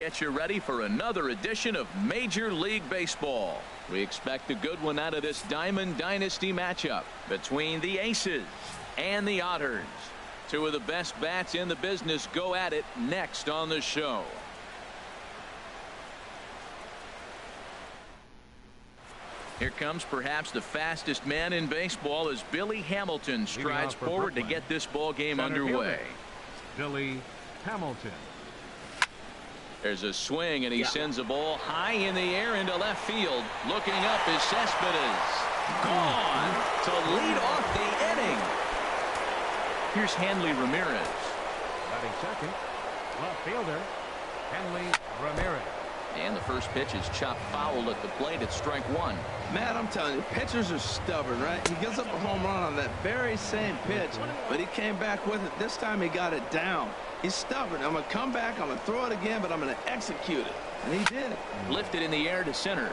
Get you ready for another edition of Major League Baseball. We expect a good one out of this Diamond Dynasty matchup between the Aces and the Otters. Two of the best bats in the business go at it next on the show. Here comes perhaps the fastest man in baseball as Billy Hamilton strides forward to get this ball game underway. Billy Hamilton. There's a swing, and he sends a ball high in the air into left field. Looking up is Cespedes. Gone to lead off the inning. Here's Hanley Ramirez. Batting second, left fielder, Hanley Ramirez. And the first pitch is chopped foul at the plate at strike one. Matt, I'm telling you, pitchers are stubborn, right? He gives up a home run on that very same pitch, but he came back with it. This time he got it down. He's stubborn. I'm going to come back, I'm going to throw it again, but I'm going to execute it. And he did. Lifted in the air to center.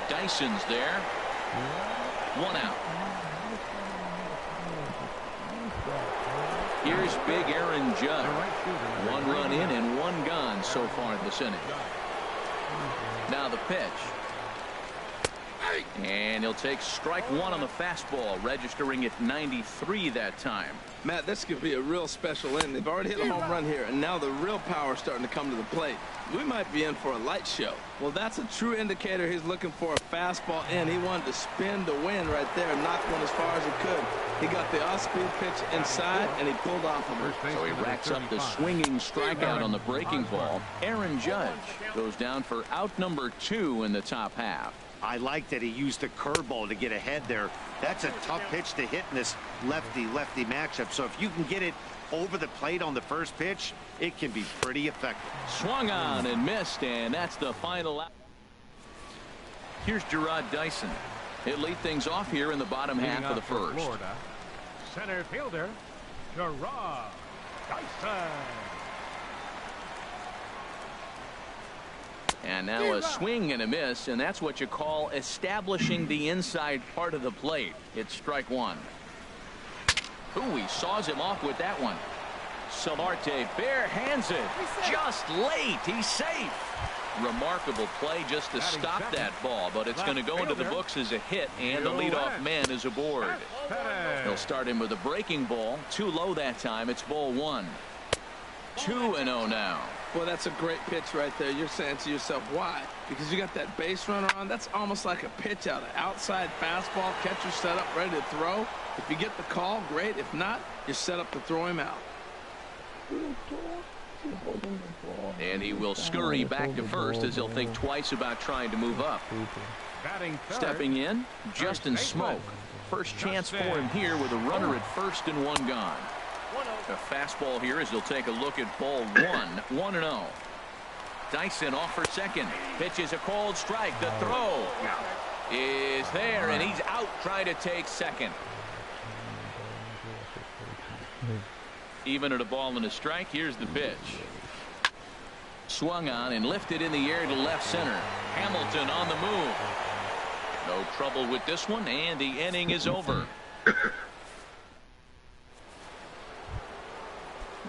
Dyson's there. One out. Here's big Aaron Judge. One run in and one gone so far in this inning. Now the pitch. And he'll take strike one on the fastball, registering at 93 that time. Matt, this could be a real special inning. They've already hit a home run here, and now the real power is starting to come to the plate. We might be in for a light show. Well, that's a true indicator he's looking for a fastball in. He wanted to spin to win right there and knock one as far as he could. He got the off-speed pitch inside, and he pulled off of it. So he racks up the swinging strikeout on the breaking ball. Aaron Judge goes down for out number 2 in the top half. I like that he used the curveball to get ahead there. That's a tough pitch to hit in this lefty-lefty matchup. So if you can get it over the plate on the first pitch, it can be pretty effective. Swung on and missed, and that's the final out. Here's Gerard Dyson. He'll lead things off here in the bottom half of the first. Florida, center fielder Gerard Dyson. And now a swing and a miss, and that's what you call establishing the inside part of the plate. It's strike one. Ooh, he saws him off with that one. Solarte bare hands it. Just late. He's safe. Remarkable play just to stop that ball, but it's going to go into the books as a hit, and the leadoff man is aboard. He'll start him with a breaking ball. Too low that time. It's ball one. 2-0 now. Well, that's a great pitch right there. You're saying to yourself, why? Because you got that base runner on. That's almost like a pitch out. An outside fastball, catcher set up, ready to throw. If you get the call, great. If not, you're set up to throw him out. And he will scurry back to first as he'll think twice about trying to move up. Stepping in, Justin Smoke. First chance for him here with a runner at first and one gone. A fastball here as he'll take a look at ball one. 1-0. Dyson off for second. Pitch is a called strike. The throw is there, and he's out trying to take second. Even at a ball and a strike, here's the pitch. Swung on and lifted in the air to left center. Hamilton on the move. No trouble with this one, and the inning is over.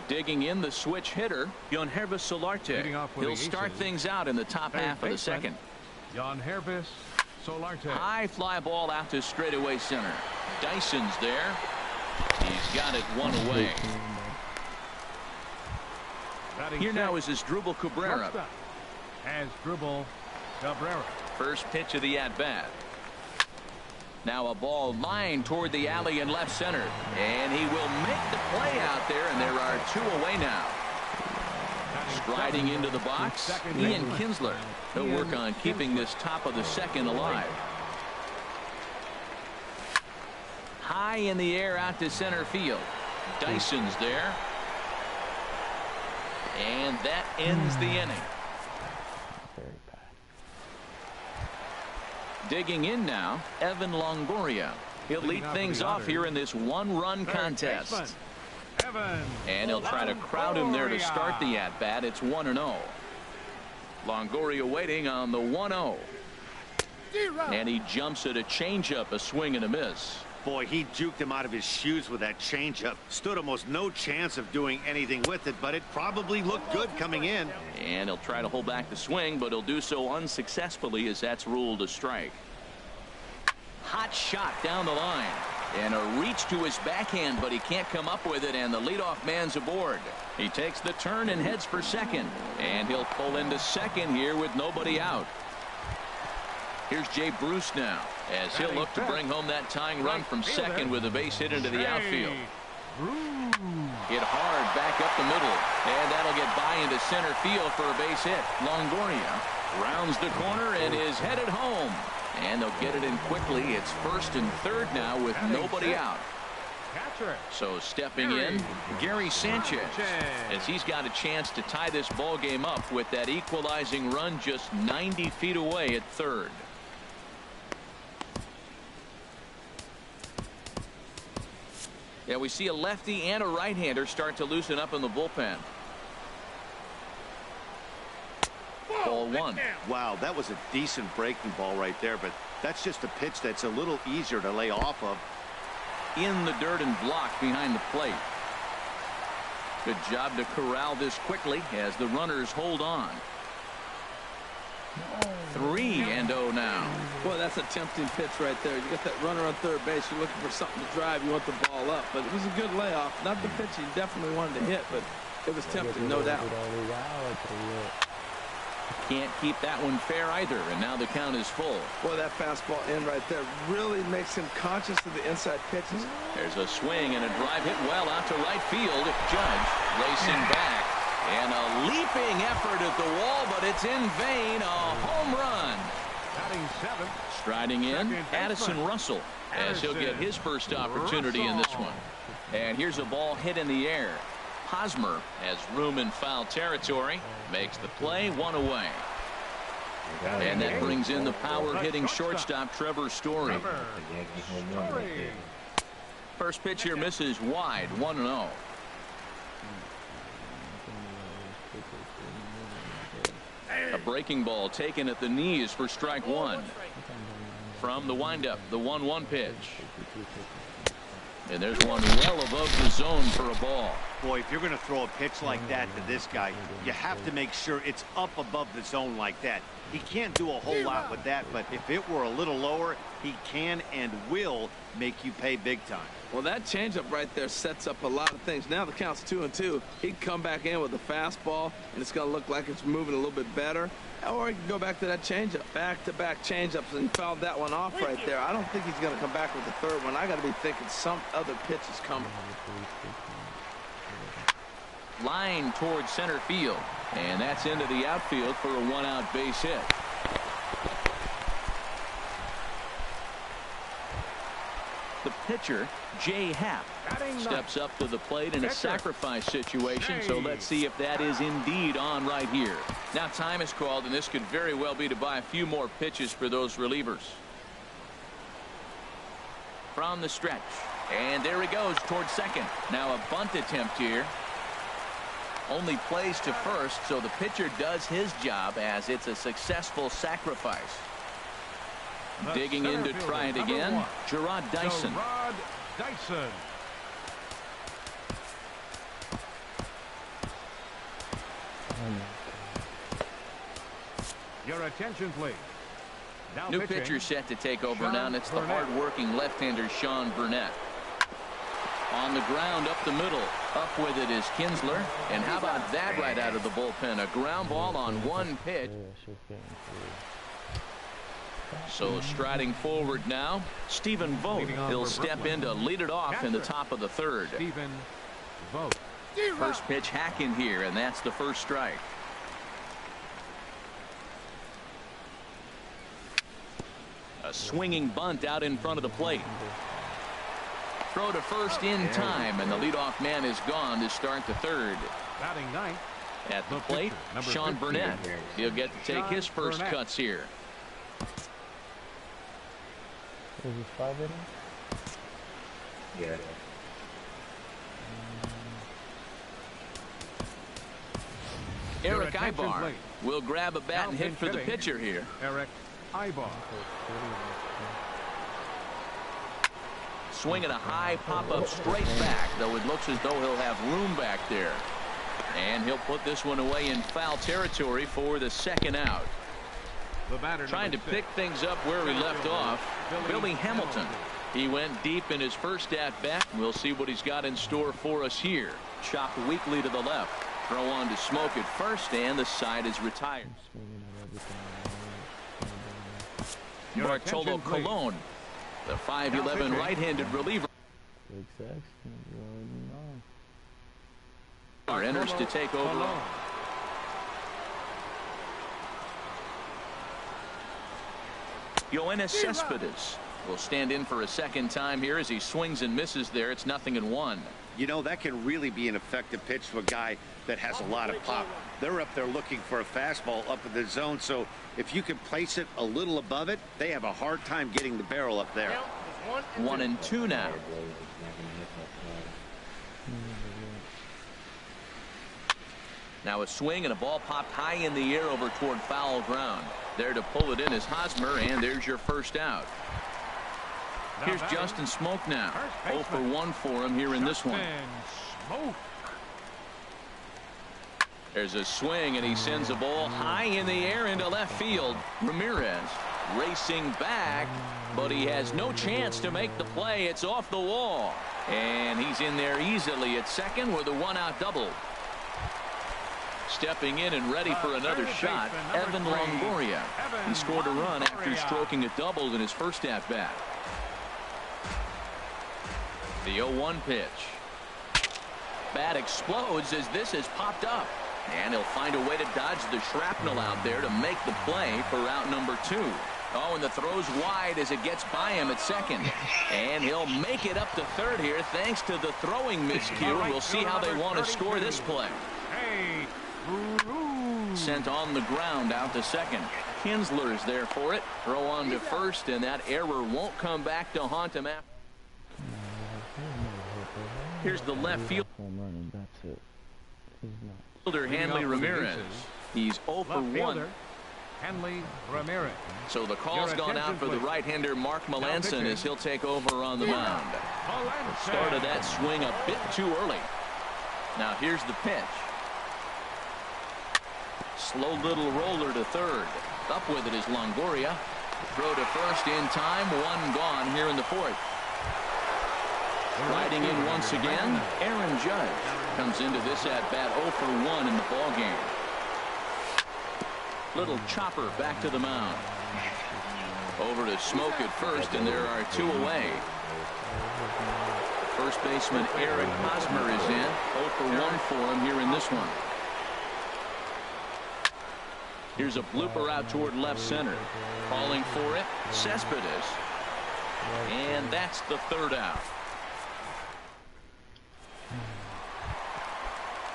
Digging in the switch hitter, Yangervis Solarte. He'll start things out in the top half of the second. Yangervis Solarte. High fly ball out to straightaway center. Dyson's there. He's got it one away. Here now is Asdrubal Cabrera. Asdrubal Cabrera. First pitch of the at-bat. Now a ball lined toward the alley in left center, and he will make the play out there, and there are 2 away now. Striding into the box, Ian Kinsler. He'll work on keeping this top of the second alive. High in the air out to center field. Dyson's there, and that ends the inning. Digging in now, Evan Longoria. He'll lead things off here in this one-run contest. And he'll try to crowd him there to start the at-bat. It's 1-0. Longoria waiting on the 1-0. And he jumps at a changeup, a swing and a miss. Boy, he juked him out of his shoes with that changeup. Stood almost no chance of doing anything with it, but it probably looked good coming in. And he'll try to hold back the swing, but he'll do so unsuccessfully as that's ruled a strike. Hot shot down the line. And a reach to his backhand, but he can't come up with it, and the leadoff man's aboard. He takes the turn and heads for second. And he'll pull into second here with nobody out. Here's Jay Bruce now, as he'll look to bring home that tying run from second with a base hit into the outfield. Hit hard back up the middle, and that'll get by into center field for a base hit. Longoria rounds the corner and is headed home. And they'll get it in quickly. It's first and third now with nobody out. So stepping in, Gary Sanchez, as he's got a chance to tie this ball game up with that equalizing run just 90 feet away at third. Yeah, we see a lefty and a right-hander start to loosen up in the bullpen. Ball one. Wow, that was a decent breaking ball right there, but that's just a pitch that's a little easier to lay off of. In the dirt and blocked behind the plate. Good job to corral this quickly as the runners hold on. 3-0 now. Boy, that's a tempting pitch right there. You got that runner on third base. You're looking for something to drive. You want the ball up. But it was a good layoff. Not the pitch he definitely wanted to hit, but it was tempting, no doubt. Can't keep that one fair either, and now the count is full. Boy, that fastball in right there really makes him conscious of the inside pitches. There's a swing and a drive hit well out to right field. Judge racing back. And a leaping effort at the wall, but it's in vain. A home run. Striding in, Addison Russell, as he'll get his first opportunity in this one. And here's a ball hit in the air. Hosmer has room in foul territory, makes the play, one away. And that brings in the power-hitting shortstop Trevor Story. First pitch here misses wide, 1-0. A breaking ball taken at the knees for strike one. From the windup, the 1-1 pitch. And there's one well above the zone for a ball. Boy, if you're going to throw a pitch like that to this guy, you have to make sure it's up above the zone like that. He can't do a whole lot with that, but if it were a little lower, he can and will make you pay big time. Well, that changeup right there sets up a lot of things. Now the count's 2-2. He'd come back in with a fastball, and it's going to look like it's moving a little bit better. Or he can go back to that changeup. Back-to-back changeups, and fouled that one off right there. I don't think he's going to come back with the third one. I got to be thinking some other pitch is coming. Line towards center field. And that's into the outfield for a one-out base hit. The pitcher, Jay Happ, steps up to the plate in a sacrifice situation, so let's see if that is indeed on right here. Now time is called, and this could very well be to buy a few more pitches for those relievers. From the stretch, and there he goes towards second. Now a bunt attempt here. Only plays to first, so the pitcher does his job as it's a successful sacrifice. Digging in to try it again, Gerard Dyson. Your attention, please. Now New pitching, pitcher set to take over Sean now, and it's the Burnett. hard-working left-hander Sean Burnett. On the ground up the middle. Up with it is Kinsler. And how about that right out of the bullpen? A ground ball on one pitch. So striding forward now, Stephen Vogt. He'll step in to lead it off in the top of the third. Stephen Vogt. First pitch hack in here, and that's the first strike. A swinging bunt out in front of the plate. Throw to first in time, and the leadoff man is gone to start the third. Batting ninth. At the plate, Sean Burnett. He'll get to take his first cuts here. Is this 5 innings? Yeah. Eric Ibar will grab a bat and hit for the pitcher here. Eric Ibar. swing and a high pop-up straight back, though it looks as though he'll have room back there. And he'll put this one away in foul territory for the second out. The batter trying to pick things up where he left off, Billy Hamilton. He went deep in his first at-bat. We'll see what he's got in store for us here. Chopped weakly to the left. Throw on to Smoke at first, and the side is retired. Bartolo Colon, the 5'11" right-handed reliever, enters to take over. Yoenis Cespedes will stand in for a second time here as he swings and misses there. It's 0-1. You know, that can really be an effective pitch to a guy that has a lot of pop. They're up there looking for a fastball up in the zone, so if you can place it a little above it, they have a hard time getting the barrel up there. 1-2 now. Now a swing and a ball popped high in the air over toward foul ground. There to pull it in is Hosmer, and there's your first out. Here's Justin Smoke now. 0 for 1 for him here in this one. There's a swing, and he sends a ball high in the air into left field. Ramirez racing back, but he has no chance to make the play. It's off the wall, and he's in there easily at second with a one-out double. Stepping in and ready for another shot, Evan Longoria. He scored a run after stroking a double in his first at-bat. The 0-1 pitch. Bat explodes as this has popped up. And he'll find a way to dodge the shrapnel out there to make the play for out number 2. Oh, and the throw's wide as it gets by him at second. And he'll make it up to third here thanks to the throwing miscue. We'll see how they want to score this play. Sent on the ground out to second. Kinsler's there for it. Throw on to first, and that error won't come back to haunt him after. Here's the left field. Fielder Hanley Ramirez. He's 0 for 1. Hanley Ramirez. So the call's gone out for the right-hander Mark Melanson as he'll take over on the mound. Started that swing a bit too early. Now here's the pitch. Slow little roller to third. Up with it is Longoria. Throw to first in time. One gone here in the fourth. Riding in once again, Aaron Judge comes into this at-bat 0 for 1 in the ball game. Little chopper back to the mound. Over to Smoke at first, and there are 2 away. First baseman Eric Hosmer is in. 0 for 1 for him here in this one. Here's a blooper out toward left center. Calling for it, Cespedes. And that's the third out.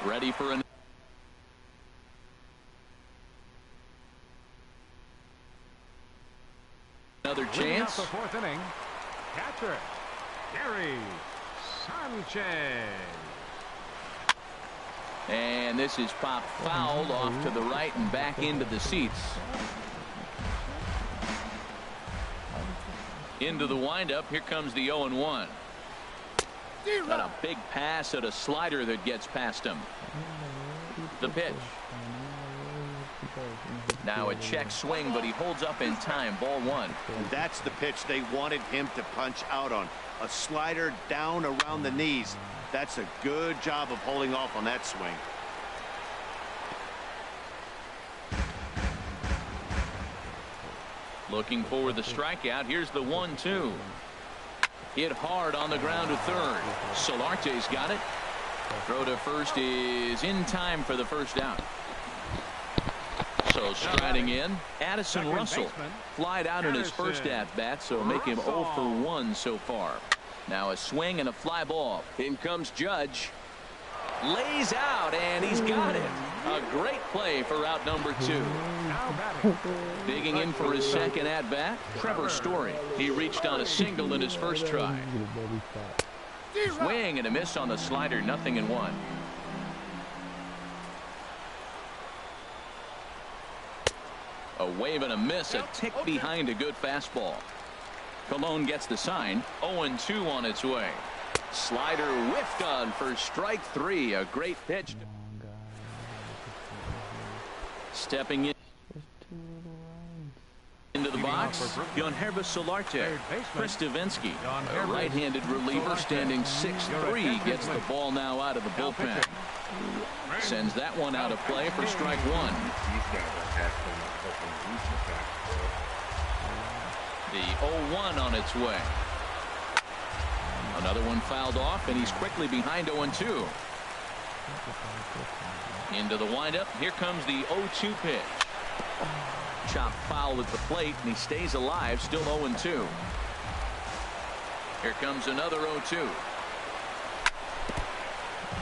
Ready for another chance. The 4th inning. Catcher Gary Sanchez. And this is popped foul off to the right and back into the seats. Into the windup. Here comes the 0-1. Got a big pass at a slider that gets past him. The pitch. Now a check swing, but he holds up in time. Ball 1. And that's the pitch they wanted him to punch out on. A slider down around the knees. That's a good job of holding off on that swing. Looking for the strikeout. Here's the 1-2. Hit hard on the ground to third. Solarte's got it. Throw to first is in time for the first out. So striding in, Addison Russell. Flied out in his first at-bat, so make him 0 for 1 so far. Now a swing and a fly ball. In comes Judge. Lays out, and he's got it. A great play for out number 2. Digging in for his second at-bat, Trevor Story. He reached on a single in his first try. Swing and a miss on the slider, 0-1. A wave and a miss, a tick behind a good fastball. Cologne gets the sign. 0-2 on its way. Slider whiffed on for strike 3. A great pitch. Stepping in into the box, Yonherba Solarte. Chris Davinsky, a right-handed reliever standing 6'3", gets the ball now out of the bullpen. Sends that one out of play for strike 1. The 0-1 on its way. Another one fouled off, and he's quickly behind 0-2. Into the windup. Here comes the 0-2 pitch. Chopped foul at the plate, and he stays alive, still 0-2. Here comes another 0-2.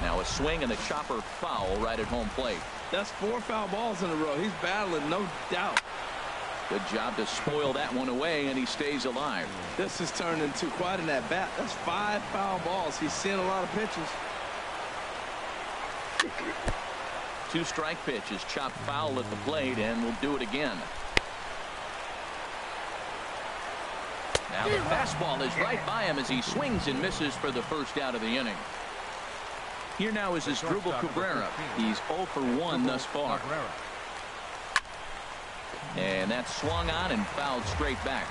Now a swing and a chopper foul right at home plate. That's 4 foul balls in a row. He's battling, no doubt. Good job to spoil that one away, and he stays alive. This has turned into quite an at-bat. That's 5 foul balls. He's seeing a lot of pitches. 2 strike pitches, chopped foul at the plate, and will do it again. Now the fastball is right by him as he swings and misses for the first out of the inning. Here now is Asdrubal Cabrera. He's 0 for 1 thus far. And that's swung on and fouled straight back.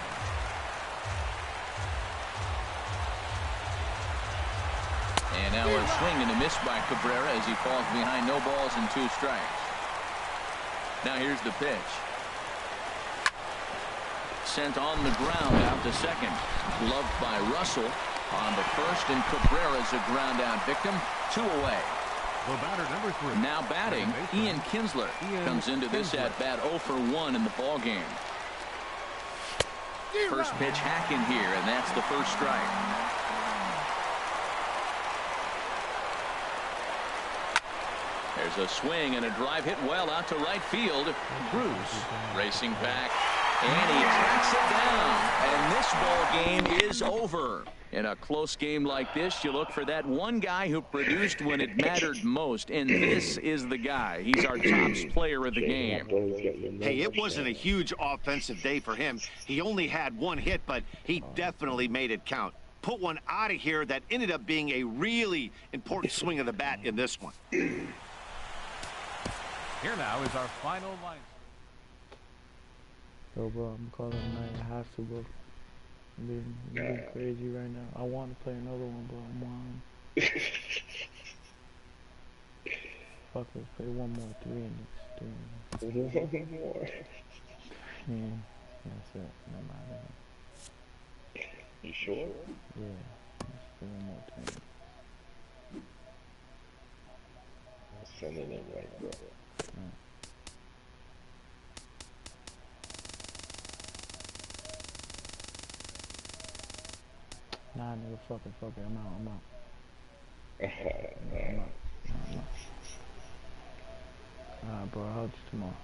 And now a swing and a miss by Cabrera as he falls behind, no balls and 2 strikes. Now here's the pitch. Sent on the ground out to second. Gloved by Russell on the first, and Cabrera's a ground out victim. 2 away. The batter, number 3. Now batting, Ian Kinsler comes into this at bat 0 for 1 in the ball game. First pitch hack in here, and that's the first strike. There's a swing and a drive hit well out to right field. Bruce racing back, and he tracks it down. And this ball game is over. In a close game like this, you look for that one guy who produced when it mattered most, and this is the guy. He's our top player of the game. Hey, it wasn't a huge offensive day for him. He only had 1 hit, but he definitely made it count. Put one out of here that ended up being a really important swing of the bat in this one. Here now is our final line. Yo, bro, I'm calling tonight. I have to, bro. I'm being crazy right now. I want to play another one, bro. I'm on. Fuck it, play one more. 3 innings. 3 innings. One more. Yeah, that's it. No matter. You sure? Yeah, let's play one more 3 innings. I'm sending it right, bro. Nah, nigga, fuck it. I'm out. I'm out. Alright, bro, I'll hug you tomorrow.